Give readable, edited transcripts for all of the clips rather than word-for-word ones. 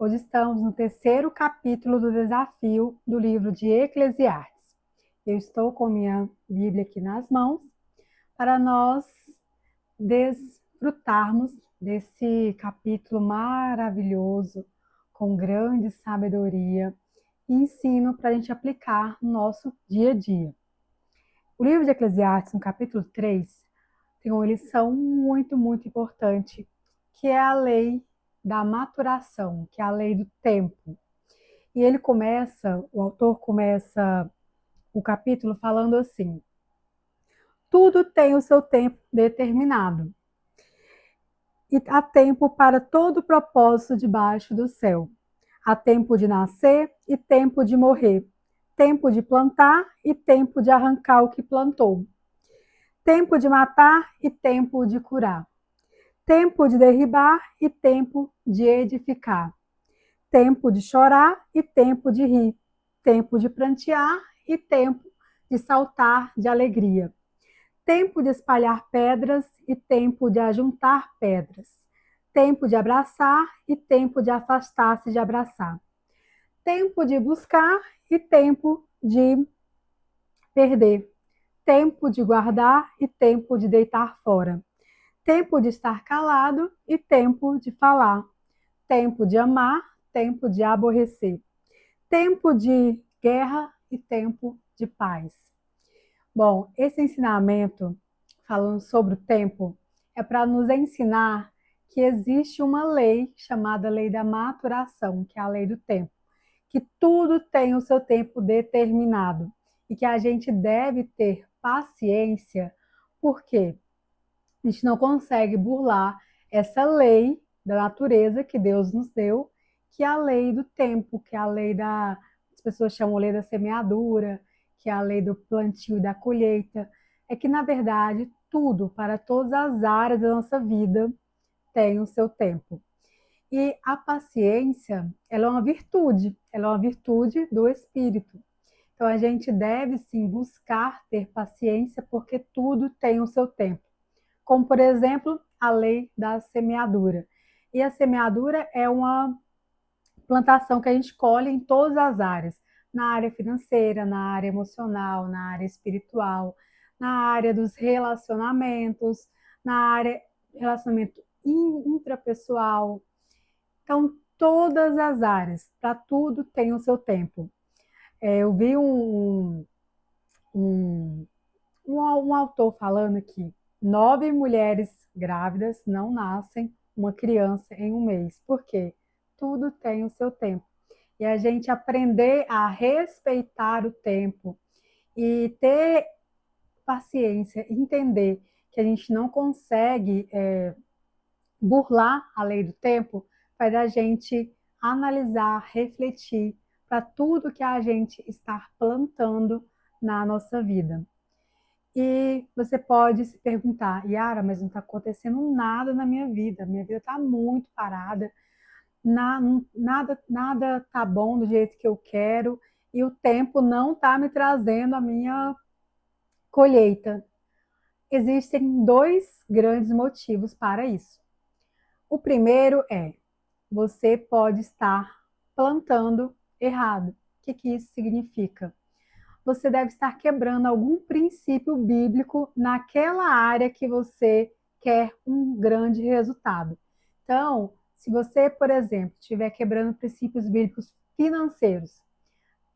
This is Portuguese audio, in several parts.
Hoje estamos no terceiro capítulo do desafio do livro de Eclesiastes. Eu estou com minha Bíblia aqui nas mãos para nós desfrutarmos desse capítulo maravilhoso, com grande sabedoria e ensino para a gente aplicar no nosso dia a dia. O livro de Eclesiastes, no capítulo 3, tem uma lição muito importante, que é a lei da maturação, que é a lei do tempo. E o autor começa o capítulo falando assim: tudo tem o seu tempo determinado, e há tempo para todo propósito debaixo do céu. Há tempo de nascer e tempo de morrer, tempo de plantar e tempo de arrancar o que plantou, tempo de matar e tempo de curar, tempo de derribar e tempo de edificar, tempo de chorar e tempo de rir, tempo de prantear e tempo de saltar de alegria, tempo de espalhar pedras e tempo de ajuntar pedras, tempo de abraçar e tempo de afastar-se de abraçar, tempo de buscar e tempo de perder, tempo de guardar e tempo de deitar fora, tempo de estar calado e tempo de falar, tempo de amar, tempo de aborrecer, tempo de guerra e tempo de paz. Bom, esse ensinamento, falando sobre o tempo, é para nos ensinar que existe uma lei chamada lei da maturação, que é a lei do tempo, que tudo tem o seu tempo determinado e que a gente deve ter paciência, porque a gente não consegue burlar essa lei da natureza que Deus nos deu, que é a lei do tempo, que é a lei da, as pessoas chamam lei da semeadura, que é a lei do plantio e da colheita. É que, na verdade, tudo, para todas as áreas da nossa vida, tem o seu tempo. E a paciência, ela é uma virtude do espírito. Então, a gente deve, sim, buscar ter paciência, porque tudo tem o seu tempo, como, por exemplo, a lei da semeadura. E a semeadura é uma plantação que a gente colhe em todas as áreas, na área financeira, na área emocional, na área espiritual, na área dos relacionamentos, na área relacionamento intrapessoal. Então, todas as áreas, para tudo tem o seu tempo. Eu vi um, um autor falando aqui: 9 mulheres grávidas não nascem uma criança em um mês. Por quê? Tudo tem o seu tempo. E a gente aprender a respeitar o tempo e ter paciência, entender que a gente não consegue burlar a lei do tempo, faz a gente analisar, refletir para tudo que a gente está plantando na nossa vida. E você pode se perguntar: Yara, mas não está acontecendo nada na minha vida está muito parada, nada está bom do jeito que eu quero e o tempo não está me trazendo a minha colheita. Existem dois grandes motivos para isso. O primeiro é: você pode estar plantando errado. O que que isso significa? Você deve estar quebrando algum princípio bíblico naquela área que você quer um grande resultado. Então, se você, por exemplo, estiver quebrando princípios bíblicos financeiros,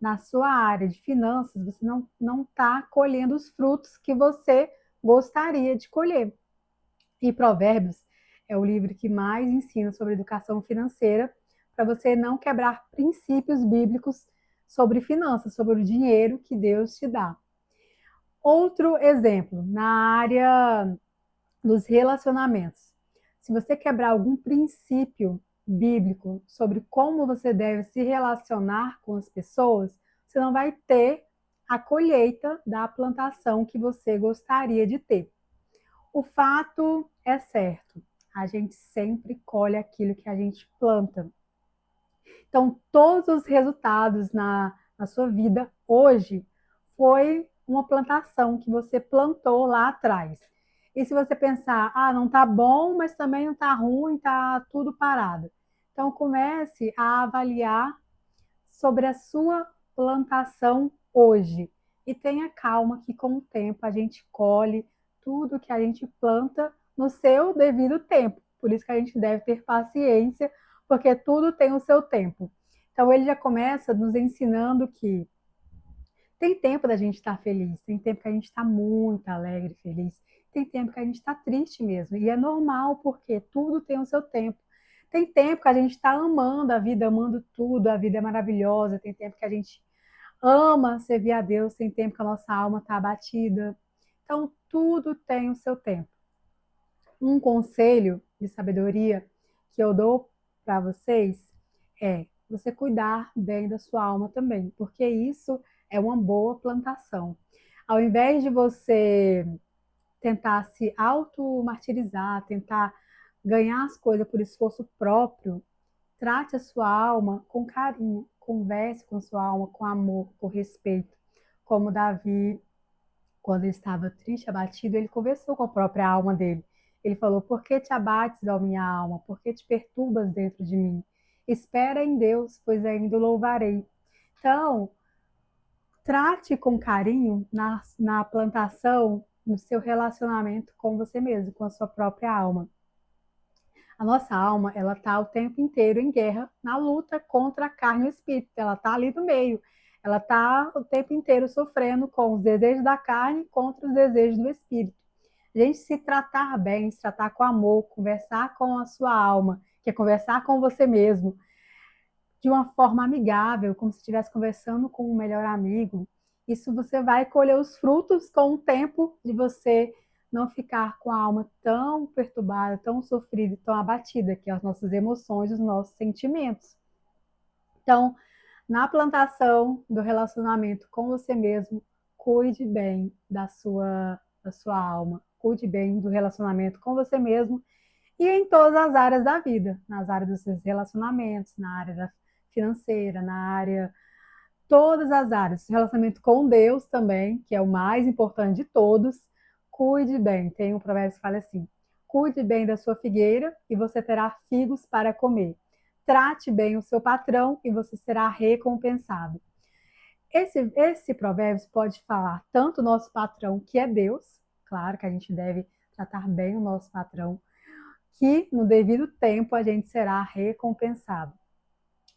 na sua área de finanças, você não está colhendo os frutos que você gostaria de colher. E Provérbios é o livro que mais ensina sobre educação financeira, para você não quebrar princípios bíblicos sobre finanças, sobre o dinheiro que Deus te dá. Outro exemplo, na área dos relacionamentos. Se você quebrar algum princípio bíblico sobre como você deve se relacionar com as pessoas, você não vai ter a colheita da plantação que você gostaria de ter. O fato é certo, a gente sempre colhe aquilo que a gente planta. Então, todos os resultados na sua vida hoje foi uma plantação que você plantou lá atrás. E se você pensar: ah, não tá bom, mas também não tá ruim, tá tudo parado. Então, comece a avaliar sobre a sua plantação hoje e tenha calma que com o tempo a gente colhe tudo que a gente planta no seu devido tempo. Por isso que a gente deve ter paciência, porque tudo tem o seu tempo. Então ele já começa nos ensinando que tem tempo da gente estar feliz, tem tempo que a gente está muito alegre, feliz, tem tempo que a gente está triste mesmo. E é normal, porque tudo tem o seu tempo. Tem tempo que a gente está amando a vida, amando tudo, a vida é maravilhosa. Tem tempo que a gente ama servir a Deus, tem tempo que a nossa alma está abatida. Então, tudo tem o seu tempo. Um conselho de sabedoria que eu dou para vocês é você cuidar bem da sua alma também, porque isso é uma boa plantação. Ao invés de você tentar se auto-martirizar, tentar ganhar as coisas por esforço próprio, trate a sua alma com carinho, converse com a sua alma com amor, com respeito. Como Davi, quando ele estava triste, abatido, ele conversou com a própria alma dele. Ele falou: Por que te abates, ó minha alma? Por que te perturbas dentro de mim? Espera em Deus, pois ainda o louvarei. Então, trate com carinho na plantação, no seu relacionamento com você mesmo, com a sua própria alma. A nossa alma, ela está o tempo inteiro em guerra, na luta contra a carne e o espírito. Ela está ali no meio. Ela está o tempo inteiro sofrendo com os desejos da carne contra os desejos do espírito. A gente se tratar bem, se tratar com amor, conversar com a sua alma, que é conversar com você mesmo, de uma forma amigável, como se estivesse conversando com um melhor amigo. Isso você vai colher os frutos com o tempo de você não ficar com a alma tão perturbada, tão sofrida, tão abatida, que é as nossas emoções, os nossos sentimentos. Então, na plantação do relacionamento com você mesmo, cuide bem da sua alma, cuide bem do relacionamento com você mesmo e em todas as áreas da vida, nas áreas dos seus relacionamentos, na área da financeira, na área, todas as áreas, relacionamento com Deus também, que é o mais importante de todos. Cuide bem. Tem um provérbio que fala assim: cuide bem da sua figueira e você terá figos para comer. Trate bem o seu patrão e você será recompensado. Esse provérbio pode falar tanto o nosso patrão, que é Deus, claro que a gente deve tratar bem o nosso patrão, que no devido tempo a gente será recompensado.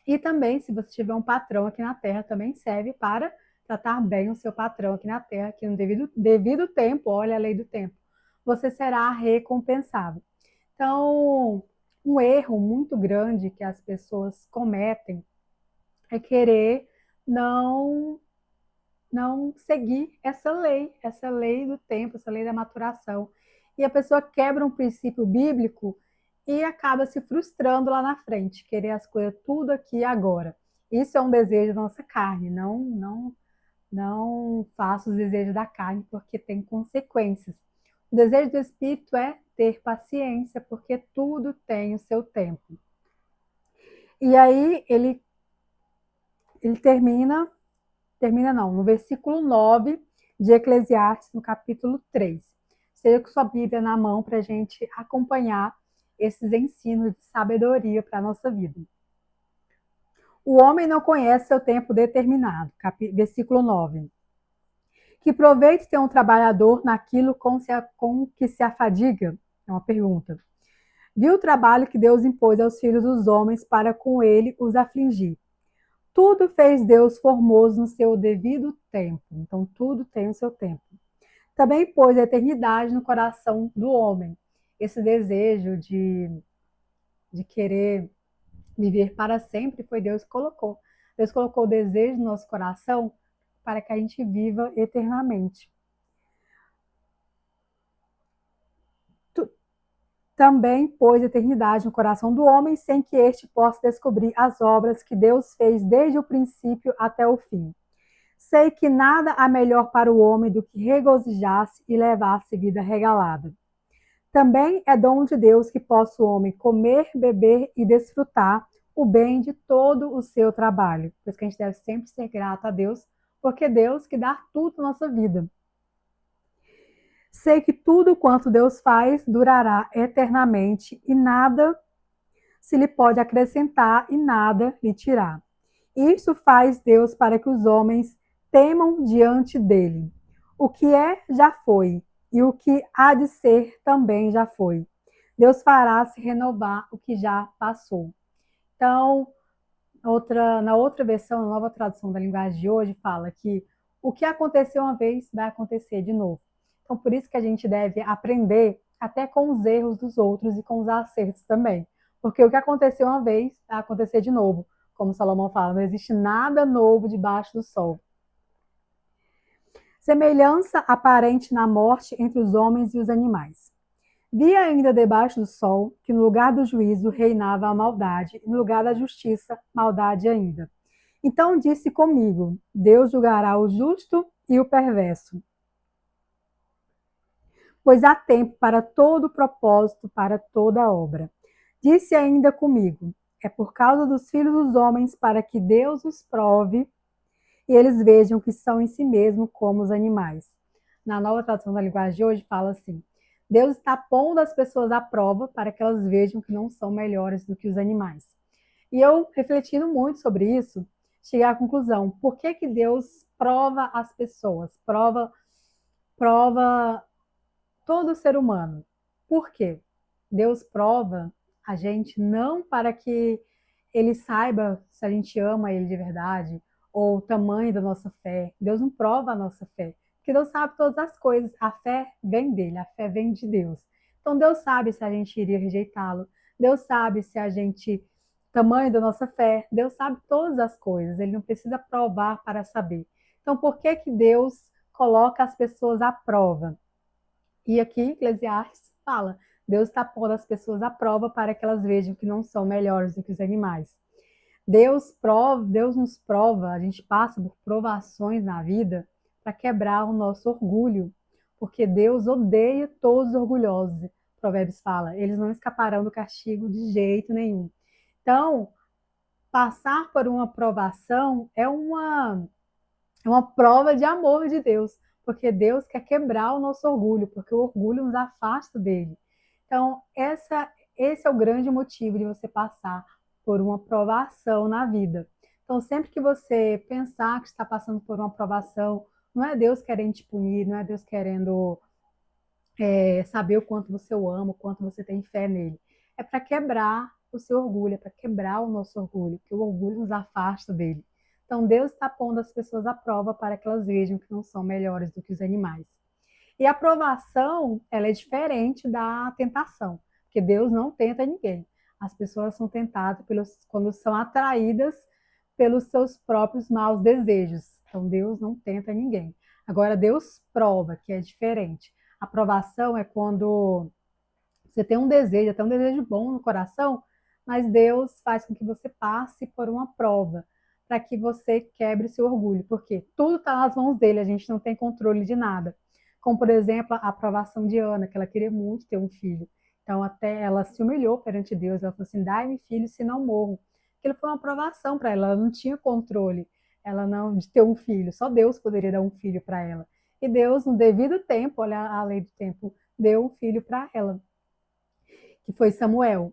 E também, se você tiver um patrão aqui na Terra, também serve para tratar bem o seu patrão aqui na Terra, que no devido tempo, olha a lei do tempo, você será recompensado. Então, um erro muito grande que as pessoas cometem é querer não não seguir essa lei do tempo, essa lei da maturação. E a pessoa quebra um princípio bíblico e acaba se frustrando lá na frente, querer as coisas tudo aqui e agora. Isso é um desejo da nossa carne, não faça os desejos da carne, porque tem consequências. O desejo do espírito é ter paciência, porque tudo tem o seu tempo. E aí ele termina não, no versículo 9 de Eclesiastes, no capítulo 3. Seja com sua Bíblia na mão para a gente acompanhar esses ensinos de sabedoria para a nossa vida. O homem não conhece seu tempo determinado, versículo 9. Que proveito tem um trabalhador naquilo com que se afadiga? É uma pergunta. Viu o trabalho que Deus impôs aos filhos dos homens para com ele os afligir. Tudo fez Deus formoso no seu devido tempo. Então, tudo tem o seu tempo. Também pôs a eternidade no coração do homem. Esse desejo de querer viver para sempre foi Deus que colocou. Deus colocou o desejo no nosso coração para que a gente viva eternamente. Também pôs a eternidade no coração do homem, sem que este possa descobrir as obras que Deus fez desde o princípio até o fim. Sei que nada há melhor para o homem do que regozijar-se e levar-se vida regalada. Também é dom de Deus que possa o homem comer, beber e desfrutar o bem de todo o seu trabalho. Por isso que a gente deve sempre ser grato a Deus, porque é Deus que dá tudo na nossa vida. Sei que tudo quanto Deus faz durará eternamente e nada se lhe pode acrescentar e nada lhe tirar. Isso faz Deus para que os homens temam diante dele. O que é, já foi, e o que há de ser também já foi. Deus fará se renovar o que já passou. Então, na outra versão, na nova tradução da linguagem de hoje, fala que o que aconteceu uma vez vai acontecer de novo. Então, por isso que a gente deve aprender até com os erros dos outros e com os acertos também. Porque o que aconteceu uma vez vai acontecer de novo. Como Salomão fala, não existe nada novo debaixo do sol. Semelhança aparente na morte entre os homens e os animais. Vi ainda debaixo do sol que no lugar do juízo reinava a maldade, e no lugar da justiça, maldade ainda. Então disse comigo: Deus julgará o justo e o perverso, pois há tempo para todo propósito, para toda obra. Disse ainda comigo: é por causa dos filhos dos homens para que Deus os prove e eles vejam que são em si mesmo como os animais. Na nova tradução da linguagem de hoje fala assim: Deus está pondo as pessoas à prova para que elas vejam que não são melhores do que os animais. E eu, refletindo muito sobre isso, cheguei à conclusão: por que que Deus prova as pessoas? Prova todo ser humano. Por quê? Deus prova a gente não para que ele saiba se a gente ama ele de verdade ou o tamanho da nossa fé. Deus não prova a nossa fé, porque Deus sabe todas as coisas. A fé vem dele, a fé vem de Deus. Então Deus sabe se a gente iria rejeitá-lo. Deus sabe se a gente tamanho da nossa fé. Deus sabe todas as coisas. Ele não precisa provar para saber. Então por que que Deus coloca as pessoas à prova? E aqui, Eclesiastes fala: Deus está pondo as pessoas à prova para que elas vejam que não são melhores do que os animais. Deus nos prova, a gente passa por provações na vida para quebrar o nosso orgulho, porque Deus odeia todos os orgulhosos. Provérbios fala: eles não escaparão do castigo de jeito nenhum. Então, passar por uma provação é uma prova de amor de Deus, porque Deus quer quebrar o nosso orgulho, porque o orgulho nos afasta dele. Então, esse é o grande motivo de você passar por uma provação na vida. Então, sempre que você pensar que está passando por uma provação, não é Deus querendo te punir, não é Deus querendo saber o quanto você o ama, o quanto você tem fé nele. É para quebrar o seu orgulho, é para quebrar o nosso orgulho, porque o orgulho nos afasta dele. Então, Deus está pondo as pessoas à prova para que elas vejam que não são melhores do que os animais. E a provação, ela é diferente da tentação, porque Deus não tenta ninguém. As pessoas são tentadas quando são atraídas pelos seus próprios maus desejos. Então, Deus não tenta ninguém. Agora, Deus prova, que é diferente. A provação é quando você tem um desejo, até um desejo bom no coração, mas Deus faz com que você passe por uma prova, para que você quebre seu orgulho, porque tudo está nas mãos dele, a gente não tem controle de nada. Como, por exemplo, a aprovação de Ana, que ela queria muito ter um filho. Então, até ela se humilhou perante Deus, ela falou assim: dai-me filho, se não morro. Aquilo foi uma aprovação para ela, ela não tinha controle ela não de ter um filho, só Deus poderia dar um filho para ela. E Deus, no devido tempo, olha a lei do tempo, deu um filho para ela, que foi Samuel.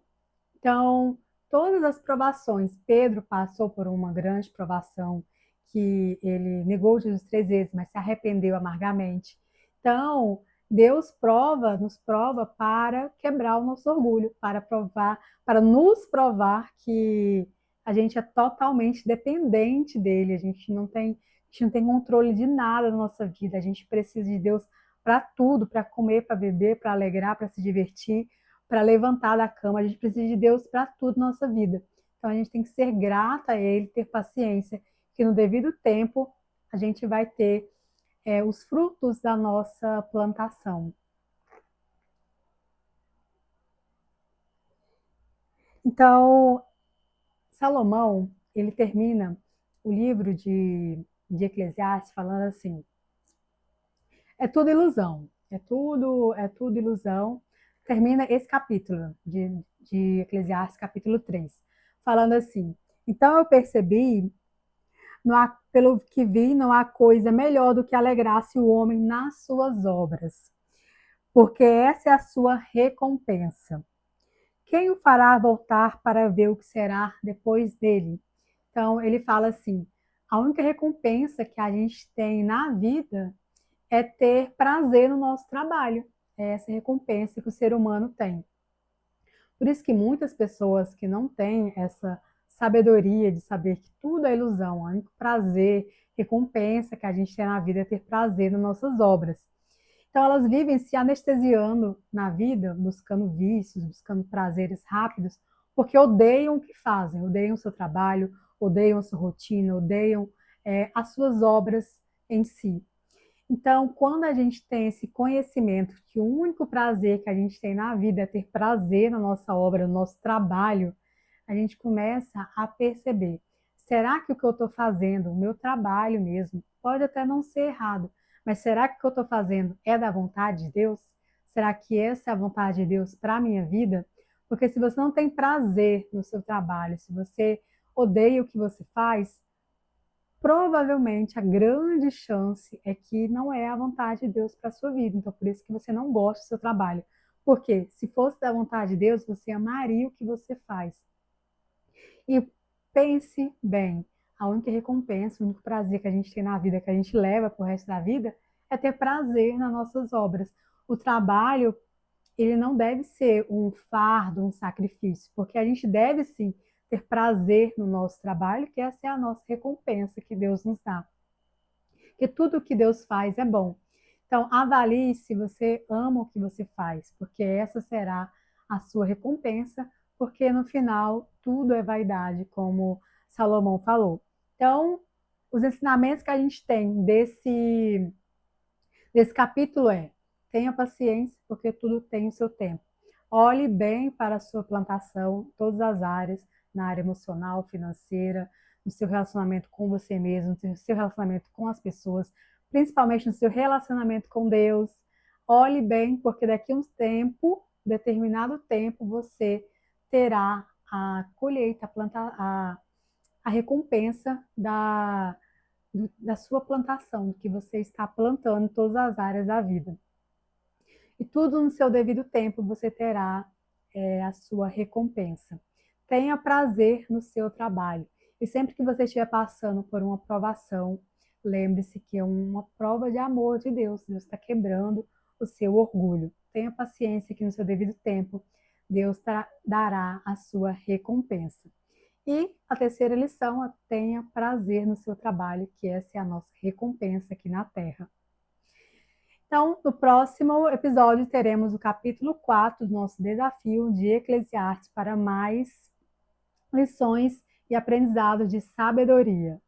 Então, todas as provações, Pedro passou por uma grande provação, que ele negou Jesus 3 vezes, mas se arrependeu amargamente. Então, Deus nos prova para quebrar o nosso orgulho, para provar, para nos provar que a gente é totalmente dependente dele, a gente não tem controle de nada na nossa vida, a gente precisa de Deus para tudo, para comer, para beber, para alegrar, para se divertir, para levantar da cama, a gente precisa de Deus para tudo na nossa vida. Então a gente tem que ser grata a Ele, ter paciência, que no devido tempo a gente vai ter os frutos da nossa plantação. Então, Salomão, ele termina o livro de Eclesiastes falando assim: é tudo ilusão, é tudo ilusão. Termina esse capítulo de Eclesiastes, capítulo 3, falando assim: então eu percebi, pelo que vi, não há coisa melhor do que alegrar-se o homem nas suas obras, porque essa é a sua recompensa. quem o fará voltar para ver o que será depois dele? Então, ele fala assim: a única recompensa que a gente tem na vida é ter prazer no nosso trabalho. É essa recompensa que o ser humano tem. Por isso que muitas pessoas que não têm essa sabedoria de saber que tudo é ilusão, o único prazer, recompensa que a gente tem na vida é ter prazer nas nossas obras. Então elas vivem se anestesiando na vida, buscando vícios, buscando prazeres rápidos, porque odeiam o que fazem, odeiam o seu trabalho, odeiam a sua rotina, odeiam as suas obras em si. Então, quando a gente tem esse conhecimento que o único prazer que a gente tem na vida é ter prazer na nossa obra, no nosso trabalho, a gente começa a perceber: será que o que eu estou fazendo, o meu trabalho mesmo, pode até não ser errado, mas será que o que eu estou fazendo é da vontade de Deus? Será que essa é a vontade de Deus para a minha vida? Porque se você não tem prazer no seu trabalho, se você odeia o que você faz, provavelmente a grande chance é que não é a vontade de Deus para a sua vida. Então, por isso que você não gosta do seu trabalho. Porque se fosse da vontade de Deus, você amaria o que você faz. E pense bem, a única recompensa, o único prazer que a gente tem na vida, que a gente leva para o resto da vida, é ter prazer nas nossas obras. O trabalho, ele não deve ser um fardo, um sacrifício, porque a gente deve sim ter prazer no nosso trabalho, que essa é a nossa recompensa que Deus nos dá. Porque tudo que Deus faz é bom. Então, avalie se você ama o que você faz, porque essa será a sua recompensa, porque no final tudo é vaidade, como Salomão falou. Então, os ensinamentos que a gente tem desse capítulo é: tenha paciência, porque tudo tem o seu tempo. Olhe bem para a sua plantação, todas as áreas, na área emocional, financeira, no seu relacionamento com você mesmo, no seu relacionamento com as pessoas, principalmente no seu relacionamento com Deus. Olhe bem, porque daqui a um tempo, determinado tempo, você terá a colheita, a recompensa da sua plantação, do que você está plantando em todas as áreas da vida. E tudo no seu devido tempo você terá a sua recompensa. Tenha prazer no seu trabalho. E sempre que você estiver passando por uma provação, lembre-se que é uma prova de amor de Deus. Deus está quebrando o seu orgulho. Tenha paciência que no seu devido tempo Deus dará a sua recompensa. E a terceira lição é: tenha prazer no seu trabalho, que essa é a nossa recompensa aqui na Terra. Então, no próximo episódio, teremos o capítulo 4 do nosso desafio de Eclesiastes para mais lições e aprendizado de sabedoria.